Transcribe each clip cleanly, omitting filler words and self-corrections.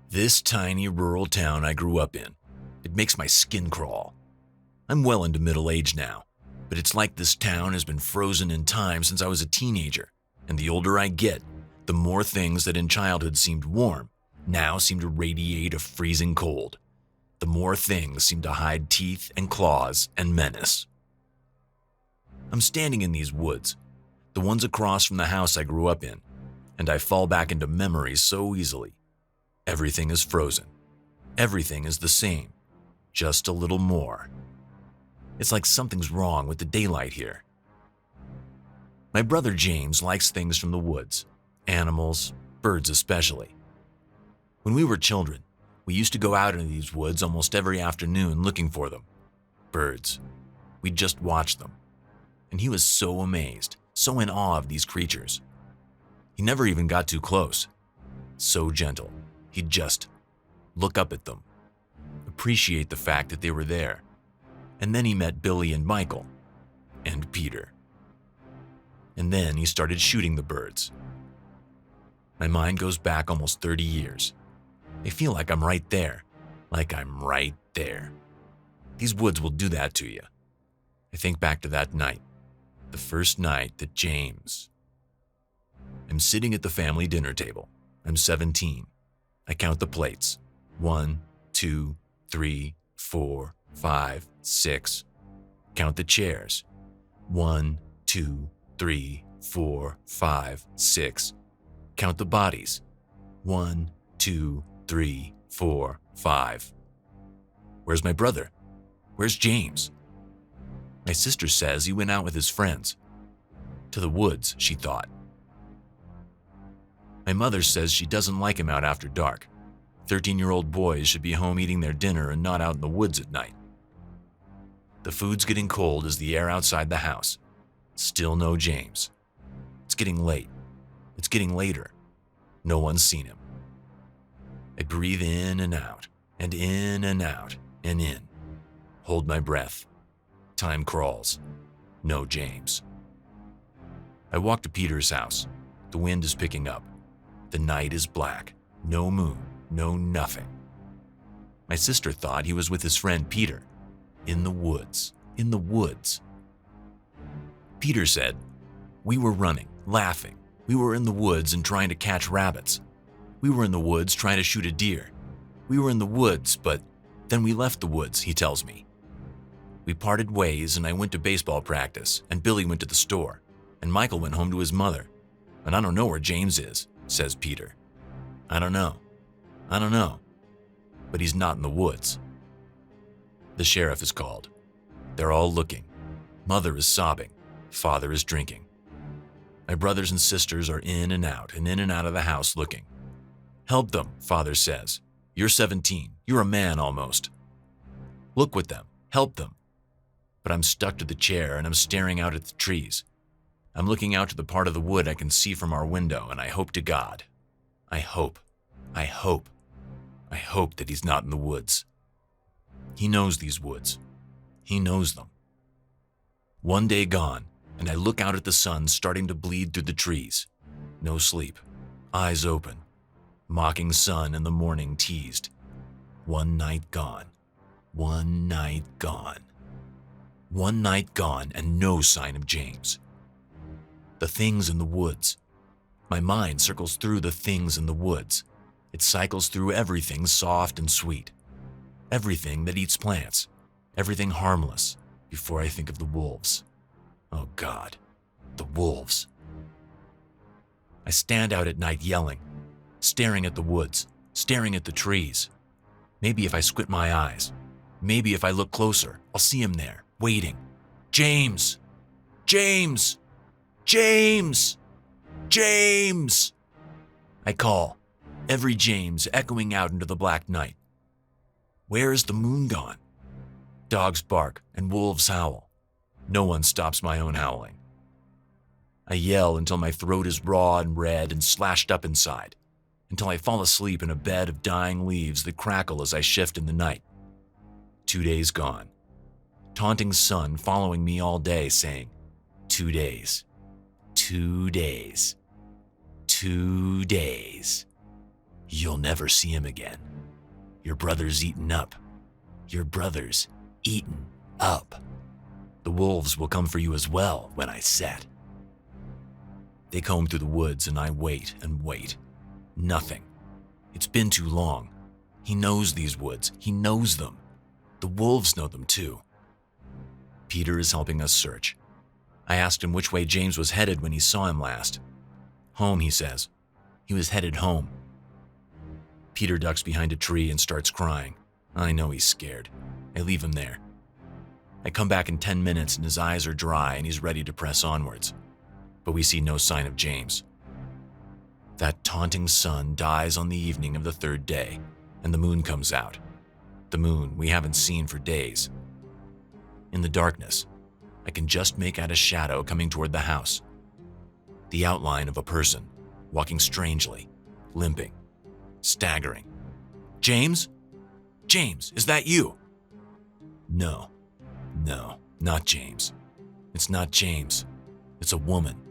This tiny rural town I grew up in, it makes my skin crawl. I'm well into middle age now, but it's like this town has been frozen in time since I was a teenager, and the older I get, the more things that in childhood seemed warm now seem to radiate a freezing cold. The more things seem to hide teeth and claws and menace. I'm standing in these woods, the ones across from the house I grew up in, and I fall back into memories so easily. Everything is frozen. Everything is the same, just a little more. It's like something's wrong with the daylight here. My brother James likes things from the woods, animals, birds especially. When we were children, we used to go out into these woods almost every afternoon looking for them. Birds. We'd just watch them. And he was so amazed, so in awe of these creatures. He never even got too close. So gentle. He'd just look up at them, appreciate the fact that they were there. And then he met Billy and Michael, and Peter. And then he started shooting the birds. My mind goes back almost 30 years. I feel like I'm right there, like I'm right there. These woods will do that to you. I think back to that night, the first night that James. I'm sitting at the family dinner table. I'm 17. I count the plates. 1, 2, 3, 4, 5, 6. Count the chairs. 1, 2, 3, 4, 5, 6. Count the bodies. 1, 2, 3, 4, 5. Where's my brother? Where's James? My sister says he went out with his friends. To the woods, she thought. My mother says she doesn't like him out after dark. 13-year-old boys should be home eating their dinner and not out in the woods at night. The food's getting cold as the air outside the house. Still no James. It's getting late. It's getting later. No one's seen him. I breathe in and out, and in and out, and in. Hold my breath. Time crawls. No James. I walk to Peter's house. The wind is picking up. The night is black. No moon. No nothing. My sister thought he was with his friend Peter. In the woods. In the woods. Peter said, "We were running, laughing. We were in the woods and trying to catch rabbits. We were in the woods trying to shoot a deer. We were in the woods, but then we left the woods," he tells me. We parted ways and I went to baseball practice and Billy went to the store and Michael went home to his mother. And I don't know where James is, says Peter. I don't know. But he's not in the woods. The sheriff is called. They're all looking. Mother is sobbing. Father is drinking. My brothers and sisters are in and out of the house looking. Help them, Father says. You're 17. You're a man almost. Look with them. Help them. But I'm stuck to the chair and I'm staring out at the trees. I'm looking out to the part of the wood I can see from our window and I hope to God. I hope that he's not in the woods. He knows these woods. He knows them. One day gone, and I look out at the sun starting to bleed through the trees. No sleep. Eyes open. Mocking sun in the morning teased. One night gone. One night gone. One night gone and no sign of James. The things in the woods. My mind circles through the things in the woods. It cycles through everything soft and sweet. Everything that eats plants. Everything harmless before I think of the wolves. Oh God, the wolves. I stand out at night yelling, staring at the woods, staring at the trees. Maybe if I squint my eyes, maybe if I look closer, I'll see him there, waiting. James! James! James! James! I call, every James echoing out into the black night. Where is the moon gone? Dogs bark and wolves howl. No one stops my own howling. I yell until my throat is raw and red and slashed up inside, until I fall asleep in a bed of dying leaves that crackle as I shift in the night. 2 days gone. Taunting sun following me all day saying, 2 days, 2 days, 2 days. You'll never see him again. Your brother's eaten up. Your brother's eaten up. The wolves will come for you as well when I set." They comb through the woods and I wait and wait. Nothing. It's been too long. He knows these woods. He knows them. The wolves know them too. Peter is helping us search. I asked him which way James was headed when he saw him last. "Home," he says. "He was headed home." Peter ducks behind a tree and starts crying. I know he's scared. I leave him there. I come back in 10 minutes and his eyes are dry and he's ready to press onwards. But we see no sign of James. That taunting sun dies on the evening of the third day, and the moon comes out. The moon we haven't seen for days. In the darkness, I can just make out a shadow coming toward the house. The outline of a person, walking strangely, limping, staggering. "James? James, is that you?" No, not James. It's not James. It's a woman.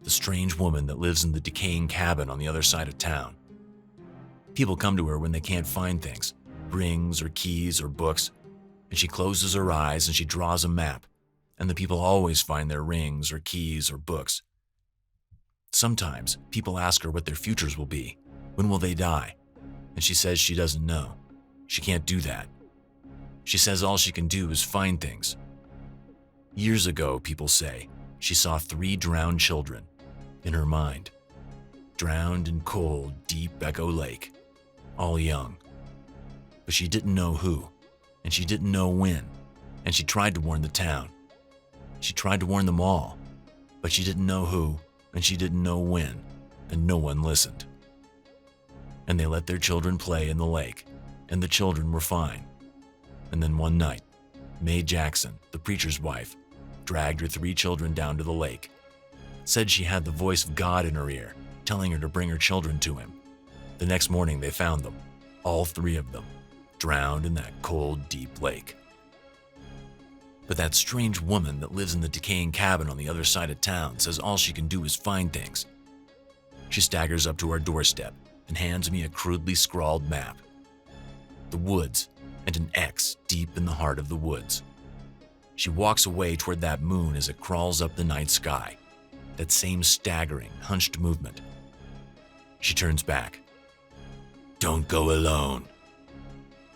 The strange woman that lives in the decaying cabin on the other side of town. People come to her when they can't find things, rings or keys or books, and she closes her eyes and she draws a map, and the people always find their rings or keys or books. Sometimes people ask her what their futures will be. When will they die? And she says she doesn't know. She can't do that. She says all she can do is find things. Years ago, people say, she saw 3 drowned children in her mind, drowned in cold, deep Echo Lake, all young. But she didn't know who, and she didn't know when, and she tried to warn the town. She tried to warn them all, but she didn't know who, and she didn't know when, and no one listened. And they let their children play in the lake, and the children were fine. And then one night, Mae Jackson, the preacher's wife, dragged her 3 children down to the lake, said she had the voice of God in her ear, telling her to bring her children to him. The next morning they found them, all 3 of them, drowned in that cold, deep lake. But that strange woman that lives in the decaying cabin on the other side of town says all she can do is find things. She staggers up to our doorstep and hands me a crudely scrawled map. The woods, and an X deep in the heart of the woods. She walks away toward that moon as it crawls up the night sky, that same staggering, hunched movement. She turns back. "Don't go alone."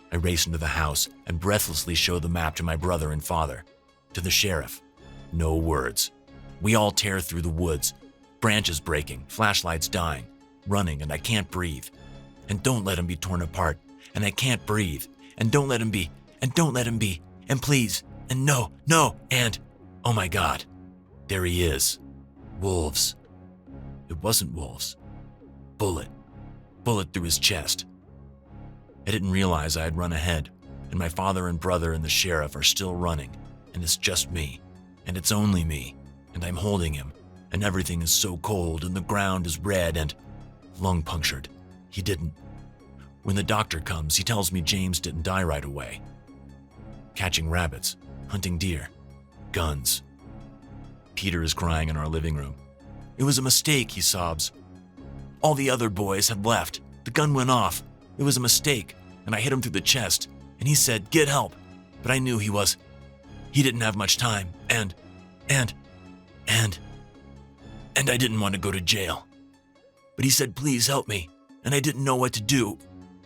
I race into the house and breathlessly show the map to my brother and father, to the sheriff. No words. We all tear through the woods, branches breaking, flashlights dying, running, and I can't breathe. And don't let him be torn apart, and I can't breathe. And don't let him be, and don't let him be, and please, and no, and, oh my God, there he is. Wolves. It wasn't wolves. Bullet through his chest. I didn't realize I had run ahead, and my father and brother and the sheriff are still running, and it's just me, and it's only me, and I'm holding him, and everything is so cold, and the ground is red, and lung punctured. He didn't. When the doctor comes, he tells me James didn't die right away. Catching rabbits, hunting deer, guns. Peter is crying in our living room. "It was a mistake," he sobs. "All the other boys had left. The gun went off. It was a mistake, and I hit him through the chest, and he said, 'Get help.' But I knew he didn't have much time, and I didn't want to go to jail. But he said, 'Please help me,' and I didn't know what to do.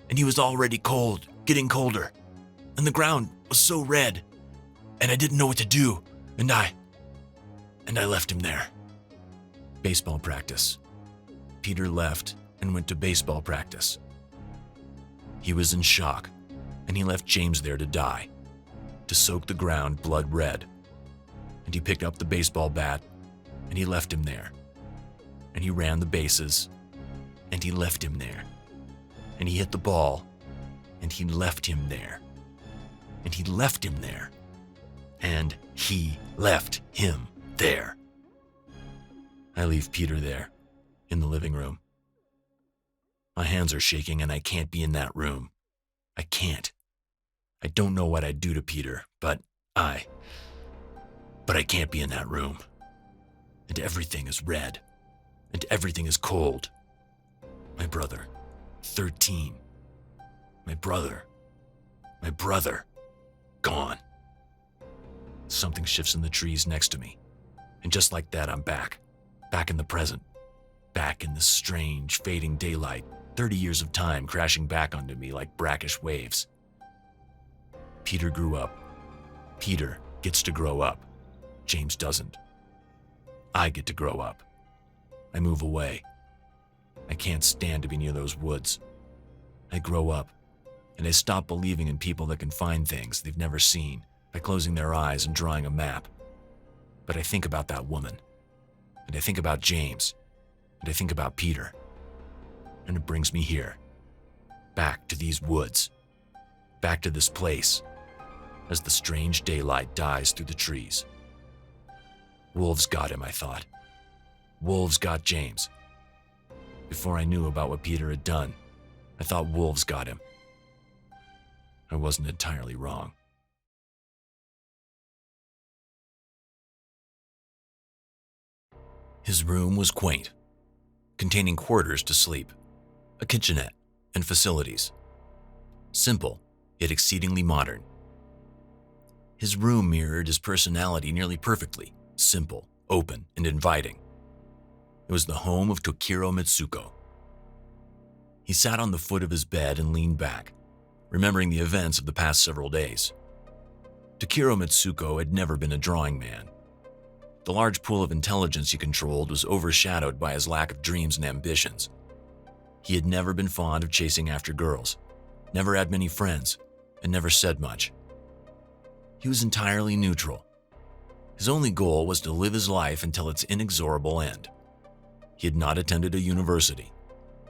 And he was already cold, getting colder, and the ground was so red, and I didn't know what to do, and I left him there." Baseball practice. Peter left and went to baseball practice. He was in shock, and he left James there to die, to soak the ground blood red. And he picked up the baseball bat, and he left him there. And he ran the bases, and he left him there. And he hit the ball, and he left him there. And he left him there. And he left him there. I leave Peter there, in the living room. My hands are shaking and I can't be in that room. I can't. I don't know what I'd do to Peter, but I can't be in that room. And everything is red, and everything is cold. My brother, 13. My brother. Gone. Something shifts in the trees next to me. And just like that, I'm back. Back in the present. Back in this strange, fading daylight. 30 years of time crashing back onto me like brackish waves. Peter grew up. Peter gets to grow up. James doesn't. I get to grow up. I move away. I can't stand to be near those woods. I grow up, and I stop believing in people that can find things they've never seen by closing their eyes and drawing a map. But I think about that woman, and I think about James, and I think about Peter. And it brings me here, back to these woods, back to this place, as the strange daylight dies through the trees. Wolves got him, I thought. Wolves got James. Before I knew about what Peter had done, I thought wolves got him. I wasn't entirely wrong. His room was quaint, containing quarters to sleep, a kitchenette, and facilities. Simple, yet exceedingly modern. His room mirrored his personality nearly perfectly, simple, open, and inviting. It was the home of Tokiro Mitsuko. He sat on the foot of his bed and leaned back, remembering the events of the past several days. Tokiro Mitsuko had never been a drawing man. The large pool of intelligence he controlled was overshadowed by his lack of dreams and ambitions. He had never been fond of chasing after girls, never had many friends, and never said much. He was entirely neutral. His only goal was to live his life until its inexorable end. He had not attended a university,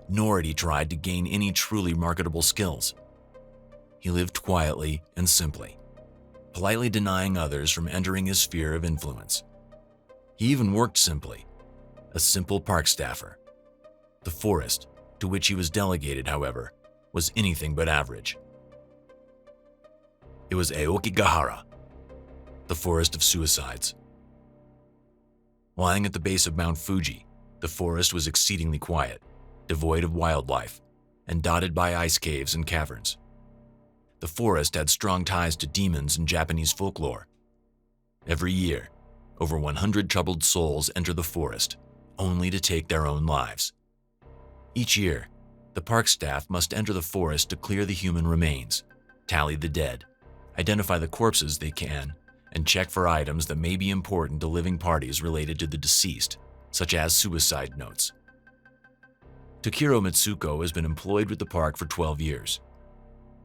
nor had he tried to gain any truly marketable skills. He lived quietly and simply, politely denying others from entering his sphere of influence. He even worked simply, a simple park staffer. The forest, to which he was delegated, however, was anything but average. It was Aokigahara, the forest of suicides. Lying at the base of Mount Fuji, the forest was exceedingly quiet, devoid of wildlife, and dotted by ice caves and caverns. The forest had strong ties to demons in Japanese folklore. Every year, over 100 troubled souls enter the forest, only to take their own lives. Each year, the park staff must enter the forest to clear the human remains, tally the dead, identify the corpses they can, and check for items that may be important to living parties related to the deceased, such as suicide notes. Tokiro Mitsuko has been employed with the park for 12 years.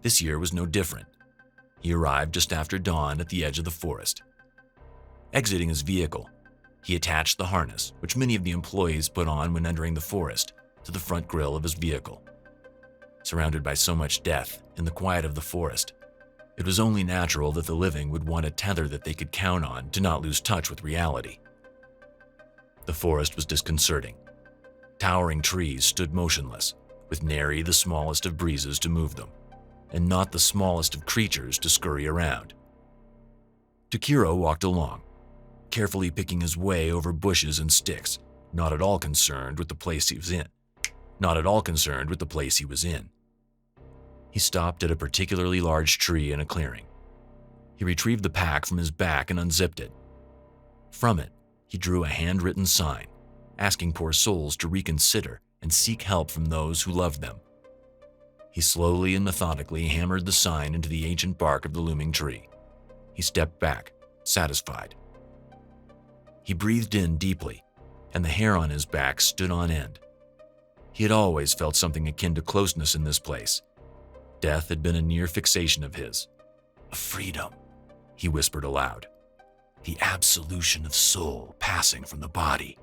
This year was no different. He arrived just after dawn at the edge of the forest. Exiting his vehicle, he attached the harness, which many of the employees put on when entering the forest, to the front grille of his vehicle. Surrounded by so much death in the quiet of the forest, it was only natural that the living would want a tether that they could count on to not lose touch with reality. The forest was disconcerting. Towering trees stood motionless, with nary the smallest of breezes to move them, and not the smallest of creatures to scurry around. Tokiro walked along, carefully picking his way over bushes and sticks, not at all concerned with the place he was in. He stopped at a particularly large tree in a clearing. He retrieved the pack from his back and unzipped it. From it, he drew a handwritten sign, asking poor souls to reconsider and seek help from those who loved them. He slowly and methodically hammered the sign into the ancient bark of the looming tree. He stepped back, satisfied. He breathed in deeply, and the hair on his back stood on end. He had always felt something akin to closeness in this place. Death had been a near fixation of his. A freedom, he whispered aloud. The absolution of soul passing from the body.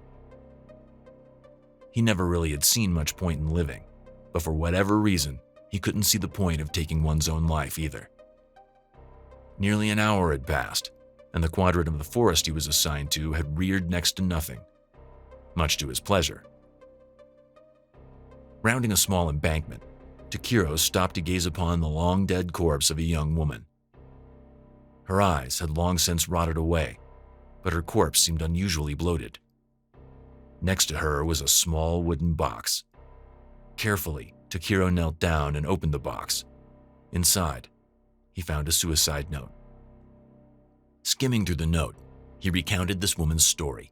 He never really had seen much point in living, but for whatever reason, he couldn't see the point of taking one's own life either. Nearly an hour had passed, and the quadrant of the forest he was assigned to had reared next to nothing, much to his pleasure. Rounding a small embankment, Tokiro stopped to gaze upon the long-dead corpse of a young woman. Her eyes had long since rotted away, but her corpse seemed unusually bloated. Next to her was a small wooden box. Carefully, Takiro knelt down and opened the box. Inside, he found a suicide note. Skimming through the note, he recounted this woman's story.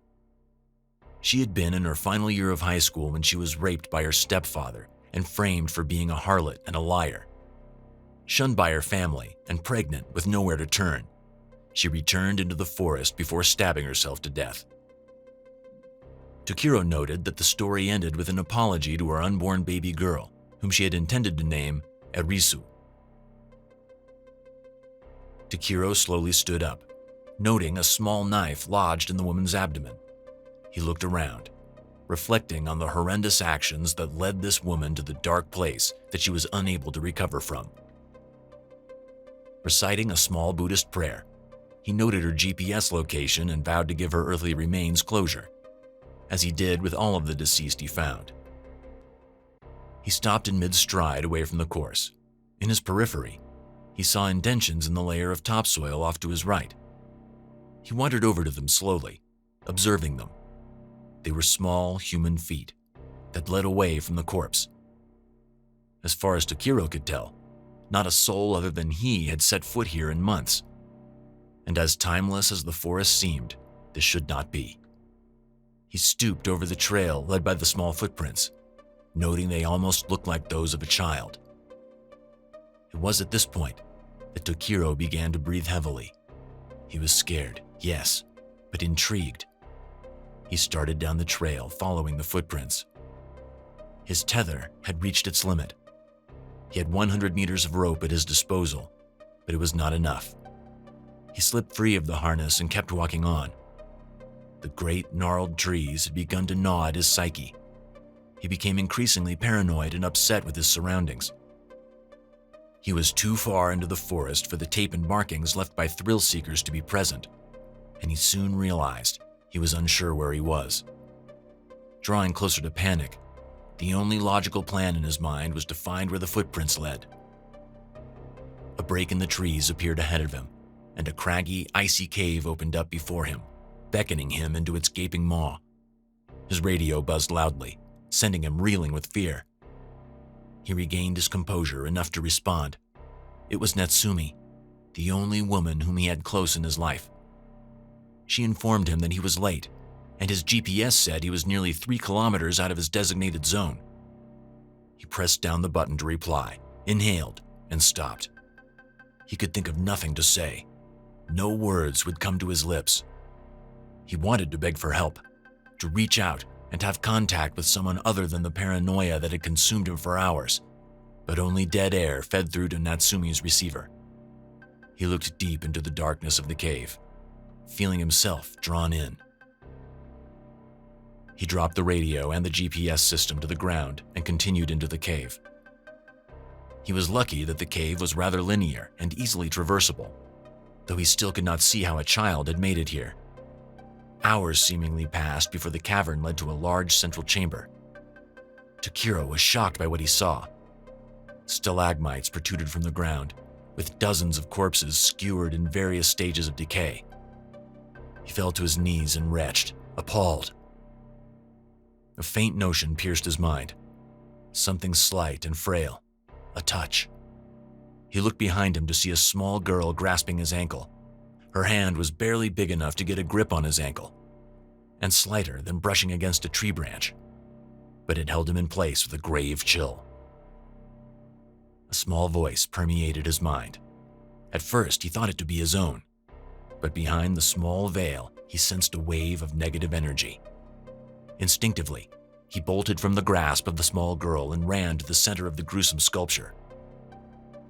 She had been in her final year of high school when she was raped by her stepfather and framed for being a harlot and a liar. Shunned by her family and pregnant with nowhere to turn, she returned into the forest before stabbing herself to death. Takiro noted that the story ended with an apology to her unborn baby girl, whom she had intended to name Erisu. Takiro slowly stood up, noting a small knife lodged in the woman's abdomen. He looked around, reflecting on the horrendous actions that led this woman to the dark place that she was unable to recover from. Reciting a small Buddhist prayer, he noted her GPS location and vowed to give her earthly remains closure, as he did with all of the deceased he found. He stopped in mid-stride away from the corpse. In his periphery, he saw indentions in the layer of topsoil off to his right. He wandered over to them slowly, observing them. They were small human feet that led away from the corpse. As far as Takiro could tell, not a soul other than he had set foot here in months. And as timeless as the forest seemed, this should not be. He stooped over the trail led by the small footprints, noting they almost looked like those of a child. It was at this point that Takiro began to breathe heavily. He was scared, yes, but intrigued. He started down the trail, following the footprints. His tether had reached its limit. He had 100 meters of rope at his disposal, but it was not enough. He slipped free of the harness and kept walking on. The great gnarled trees had begun to gnaw at his psyche. He became increasingly paranoid and upset with his surroundings. He was too far into the forest for the tape and markings left by thrill seekers to be present, and he soon realized he was unsure where he was. Drawing closer to panic, the only logical plan in his mind was to find where the footprints led. A break in the trees appeared ahead of him, and a craggy, icy cave opened up before him, beckoning him into its gaping maw. His radio buzzed loudly, sending him reeling with fear. He regained his composure enough to respond. It was Natsumi, the only woman whom he had close in his life. She informed him that he was late, and his GPS said he was nearly 3 kilometers out of his designated zone. He pressed down the button to reply, inhaled, and stopped. He could think of nothing to say. No words would come to his lips. He wanted to beg for help, to reach out and have contact with someone other than the paranoia that had consumed him for hours, but only dead air fed through to Natsumi's receiver. He looked deep into the darkness of the cave, feeling himself drawn in. He dropped the radio and the GPS system to the ground and continued into the cave. He was lucky that the cave was rather linear and easily traversable, though he still could not see how a child had made it here. Hours seemingly passed before the cavern led to a large central chamber. Takiro was shocked by what he saw. Stalagmites protruded from the ground, with dozens of corpses skewered in various stages of decay. He fell to his knees and retched, appalled. A faint notion pierced his mind. Something slight and frail. A touch. He looked behind him to see a small girl grasping his ankle. Her hand was barely big enough to get a grip on his ankle, and slighter than brushing against a tree branch, but it held him in place with a grave chill. A small voice permeated his mind. At first, he thought it to be his own, but behind the small veil, he sensed a wave of negative energy. Instinctively, he bolted from the grasp of the small girl and ran to the center of the gruesome sculpture.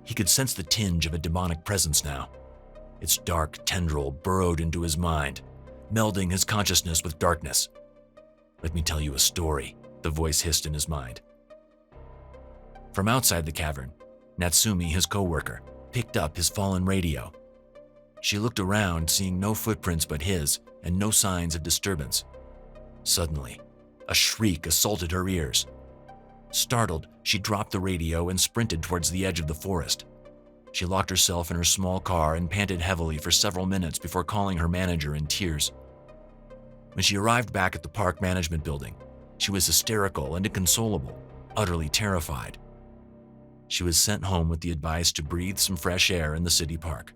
He could sense the tinge of a demonic presence now. Its dark tendril burrowed into his mind, melding his consciousness with darkness. "Let me tell you a story," the voice hissed in his mind. From outside the cavern, Natsumi, his co-worker, picked up his fallen radio. She looked around, seeing no footprints but his and no signs of disturbance. Suddenly, a shriek assaulted her ears. Startled, she dropped the radio and sprinted towards the edge of the forest. She locked herself in her small car and panted heavily for several minutes before calling her manager in tears. When she arrived back at the park management building, she was hysterical and inconsolable, utterly terrified. she was sent home with the advice to breathe some fresh air in the city park.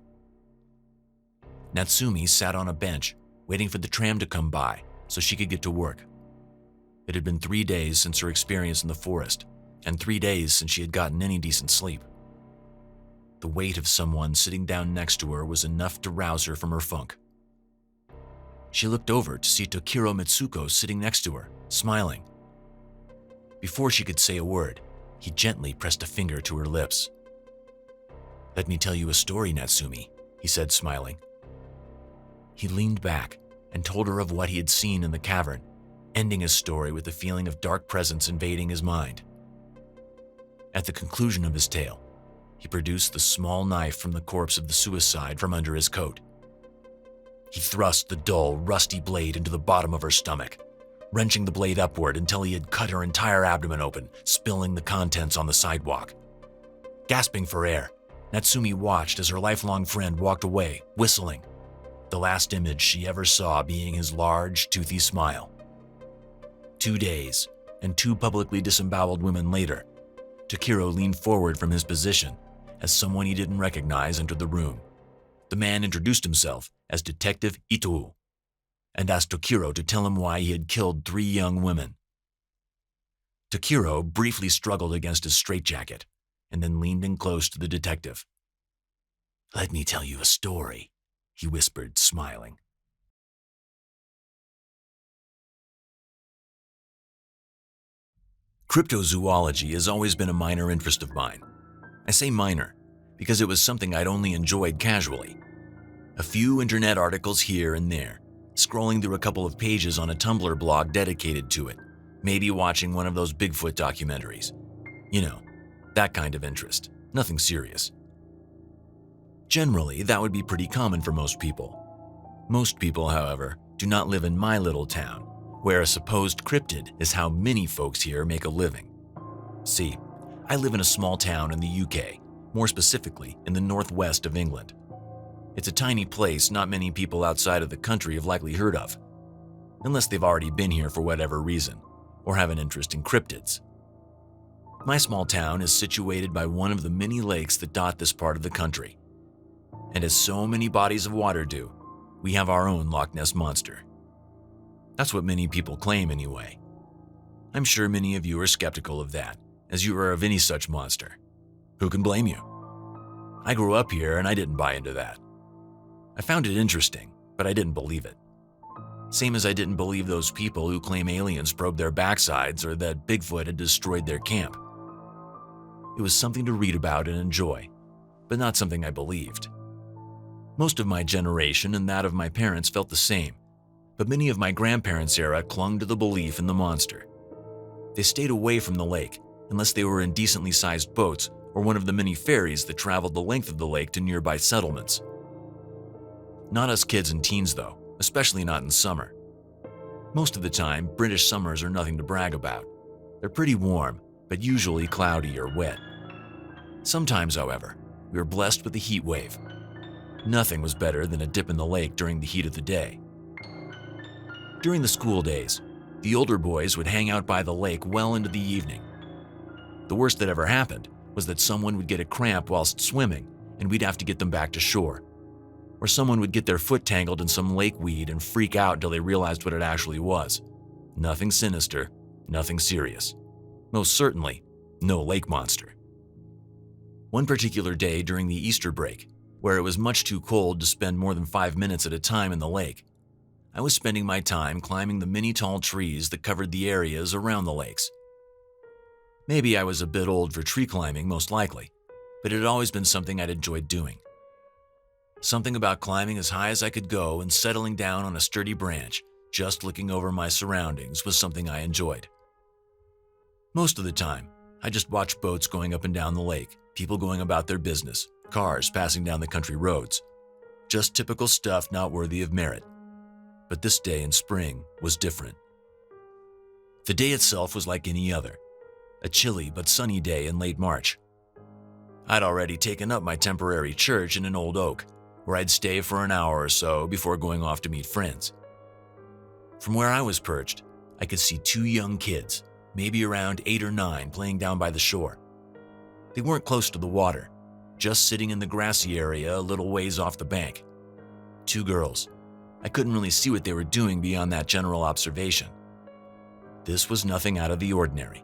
Natsumi sat on a bench, waiting for the tram to come by so she could get to work. It had been 3 days since her experience in the forest, and 3 days since she had gotten any decent sleep. The weight of someone sitting down next to her was enough to rouse her from her funk. She looked over to see Tokiro Mitsuko sitting next to her, smiling. Before she could say a word, he gently pressed a finger to her lips. "Let me tell you a story, Natsumi," he said, smiling. He leaned back and told her of what he had seen in the cavern, ending his story with the feeling of dark presence invading his mind. At the conclusion of his tale, he produced the small knife from the corpse of the suicide from under his coat. He thrust the dull, rusty blade into the bottom of her stomach, wrenching the blade upward until he had cut her entire abdomen open, spilling the contents on the sidewalk. Gasping for air, Natsumi watched as her lifelong friend walked away, whistling, the last image she ever saw being his large, toothy smile. 2 days, and 2 publicly disemboweled women later, Tokiro leaned forward from his position as someone he didn't recognize entered the room. The man introduced himself as Detective Ito and asked Tokiro to tell him why he had killed 3 young women. Tokiro briefly struggled against his straitjacket and then leaned in close to the detective. "Let me tell you a story," he whispered, smiling. Cryptozoology has always been a minor interest of mine. I say minor because it was something I'd only enjoyed casually. A few internet articles here and there, scrolling through a couple of pages on a Tumblr blog dedicated to it, maybe watching one of those Bigfoot documentaries. You know, that kind of interest, nothing serious. Generally, that would be pretty common for most people. Most people, however, do not live in my little town, where a supposed cryptid is how many folks here make a living. See, I live in a small town in the UK, more specifically in the northwest of England. It's a tiny place not many people outside of the country have likely heard of, unless they've already been here for whatever reason, or have an interest in cryptids. My small town is situated by one of the many lakes that dot this part of the country. And as so many bodies of water do, we have our own Loch Ness Monster. That's what many people claim anyway. I'm sure many of you are skeptical of that, as you are of any such monster. Who can blame you? I grew up here and I didn't buy into that. I found it interesting, but I didn't believe it. Same as I didn't believe those people who claim aliens probed their backsides or that Bigfoot had destroyed their camp. It was something to read about and enjoy, but not something I believed. Most of my generation and that of my parents felt the same, but many of my grandparents' era clung to the belief in the monster. They stayed away from the lake unless they were in decently sized boats or one of the many ferries that traveled the length of the lake to nearby settlements. Not us kids and teens though, especially not in summer. Most of the time, British summers are nothing to brag about. They're pretty warm, but usually cloudy or wet. Sometimes, however, we were blessed with a heat wave. Nothing was better than a dip in the lake during the heat of the day. During the school days, the older boys would hang out by the lake well into the evening. The worst that ever happened was that someone would get a cramp whilst swimming and we'd have to get them back to shore. Or someone would get their foot tangled in some lake weed and freak out until they realized what it actually was. Nothing sinister, nothing serious. Most certainly, no lake monster. One particular day during the Easter break, where it was much too cold to spend more than 5 minutes at a time in the lake, I was spending my time climbing the many tall trees that covered the areas around the lakes. Maybe I was a bit old for tree climbing, most likely, but it had always been something I'd enjoyed doing. Something about climbing as high as I could go and settling down on a sturdy branch, just looking over my surroundings, was something I enjoyed. Most of the time, I just watched boats going up and down the lake, people going about their business, cars passing down the country roads. Just typical stuff not worthy of merit. But this day in spring was different. The day itself was like any other, a chilly but sunny day in late March. I'd already taken up my temporary church in an old oak, where I'd stay for an hour or so before going off to meet friends. From where I was perched, I could see 2 young kids, maybe around 8 or 9, playing down by the shore. They weren't close to the water, just sitting in the grassy area a little ways off the bank. 2 girls. I couldn't really see what they were doing beyond that general observation. This was nothing out of the ordinary.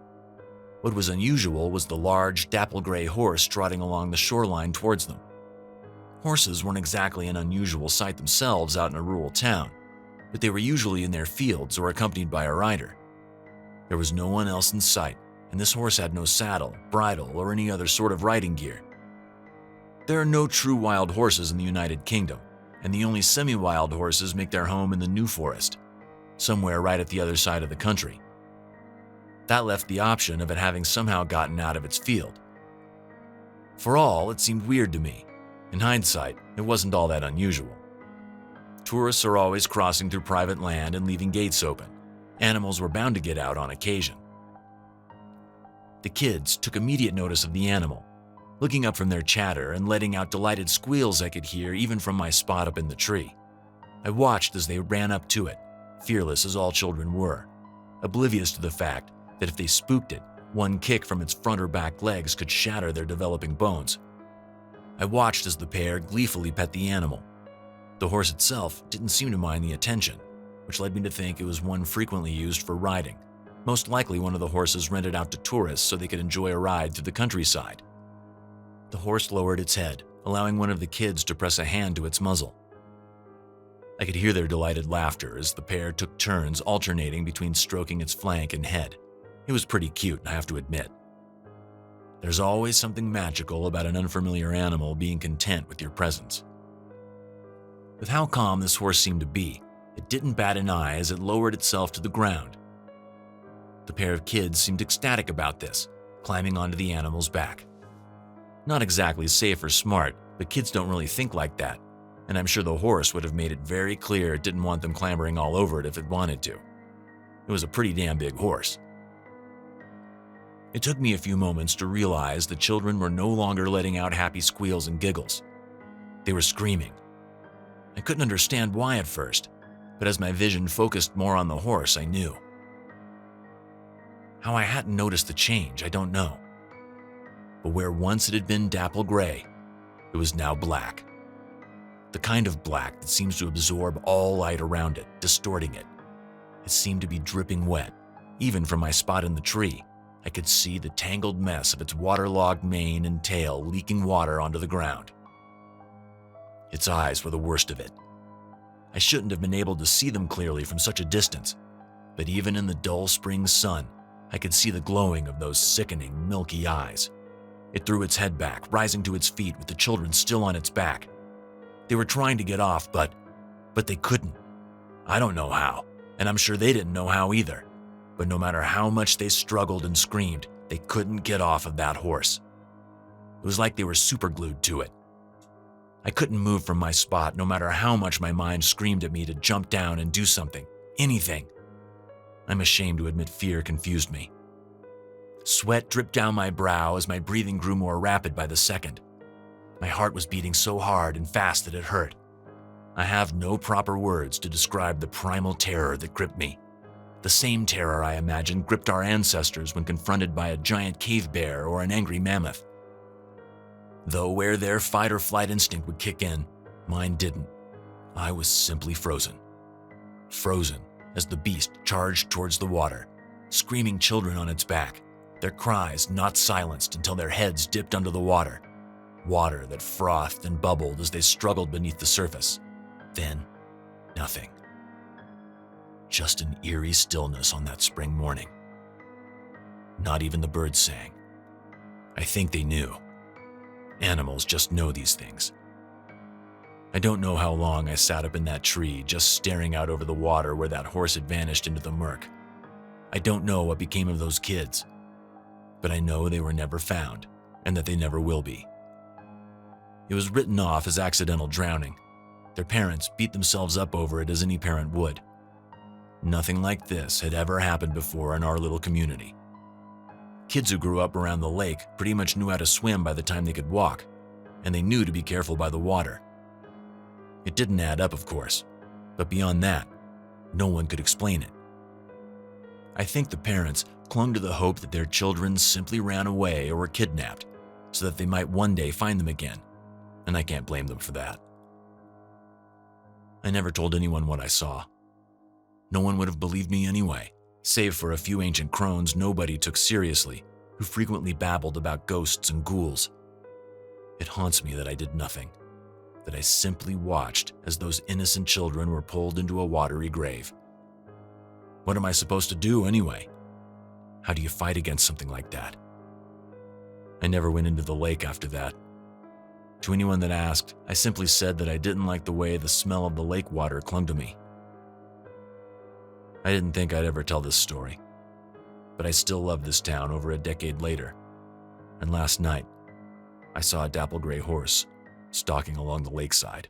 What was unusual was the large, dapple gray horse trotting along the shoreline towards them. Horses weren't exactly an unusual sight themselves out in a rural town, but they were usually in their fields or accompanied by a rider. There was no one else in sight, and this horse had no saddle, bridle, or any other sort of riding gear. There are no true wild horses in the United Kingdom, and the only semi-wild horses make their home in the New Forest, somewhere right at the other side of the country. That left the option of it having somehow gotten out of its field. For all, it seemed weird to me. In hindsight, it wasn't all that unusual. Tourists are always crossing through private land and leaving gates open. Animals were bound to get out on occasion. The kids took immediate notice of the animal, looking up from their chatter and letting out delighted squeals I could hear even from my spot up in the tree. I watched as they ran up to it, fearless as all children were, oblivious to the fact that if they spooked it, one kick from its front or back legs could shatter their developing bones. I watched as the pair gleefully pet the animal. The horse itself didn't seem to mind the attention, which led me to think it was one frequently used for riding, most likely one of the horses rented out to tourists so they could enjoy a ride through the countryside. The horse lowered its head, allowing one of the kids to press a hand to its muzzle. I could hear their delighted laughter as the pair took turns alternating between stroking its flank and head. It was pretty cute, I have to admit. There's always something magical about an unfamiliar animal being content with your presence. With how calm this horse seemed to be, it didn't bat an eye as it lowered itself to the ground. The pair of kids seemed ecstatic about this, climbing onto the animal's back. Not exactly safe or smart, but kids don't really think like that, and I'm sure the horse would have made it very clear it didn't want them clambering all over it if it wanted to. It was a pretty damn big horse. It took me a few moments to realize the children were no longer letting out happy squeals and giggles. They were screaming. I couldn't understand why at first, but as my vision focused more on the horse, I knew. How I hadn't noticed the change, I don't know. But where once it had been dapple gray, it was now black. The kind of black that seems to absorb all light around it, distorting it. It seemed to be dripping wet. Even from my spot in the tree, I could see the tangled mess of its waterlogged mane and tail leaking water onto the ground. Its eyes were the worst of it. I shouldn't have been able to see them clearly from such a distance, but even in the dull spring sun, I could see the glowing of those sickening, milky eyes. It threw its head back, rising to its feet with the children still on its back. They were trying to get off, but they couldn't. I don't know how, and I'm sure they didn't know how either. But no matter how much they struggled and screamed, they couldn't get off of that horse. It was like they were superglued to it. I couldn't move from my spot no matter how much my mind screamed at me to jump down and do something, anything. I'm ashamed to admit fear confused me. Sweat dripped down my brow as my breathing grew more rapid by the second. My heart was beating so hard and fast that it hurt. I have no proper words to describe the primal terror that gripped me. The same terror I imagine gripped our ancestors when confronted by a giant cave bear or an angry mammoth. Though where their fight or flight instinct would kick in, mine didn't. I was simply frozen. Frozen as the beast charged towards the water, screaming children on its back, their cries not silenced until their heads dipped under the water. Water that frothed and bubbled as they struggled beneath the surface. Then, nothing. Just an eerie stillness on that spring morning. Not even the birds sang. I think they knew. Animals just know these things. I don't know how long I sat up in that tree just staring out over the water where that horse had vanished into the murk. I don't know what became of those kids, but I know they were never found and that they never will be. It was written off as accidental drowning. Their parents beat themselves up over it as any parent would. Nothing like this had ever happened before in our little community. Kids who grew up around the lake pretty much knew how to swim by the time they could walk, and they knew to be careful by the water. It didn't add up, of course, but beyond that, no one could explain it. I think the parents clung to the hope that their children simply ran away or were kidnapped, so that they might one day find them again, and I can't blame them for that. I never told anyone what I saw. No one would have believed me anyway, save for a few ancient crones nobody took seriously, who frequently babbled about ghosts and ghouls. It haunts me that I did nothing, that I simply watched as those innocent children were pulled into a watery grave. What am I supposed to do anyway? How do you fight against something like that? I never went into the lake after that. To anyone that asked, I simply said that I didn't like the way the smell of the lake water clung to me. I didn't think I'd ever tell this story, but I still love this town over a decade later. And last night, I saw a dapple gray horse stalking along the lakeside.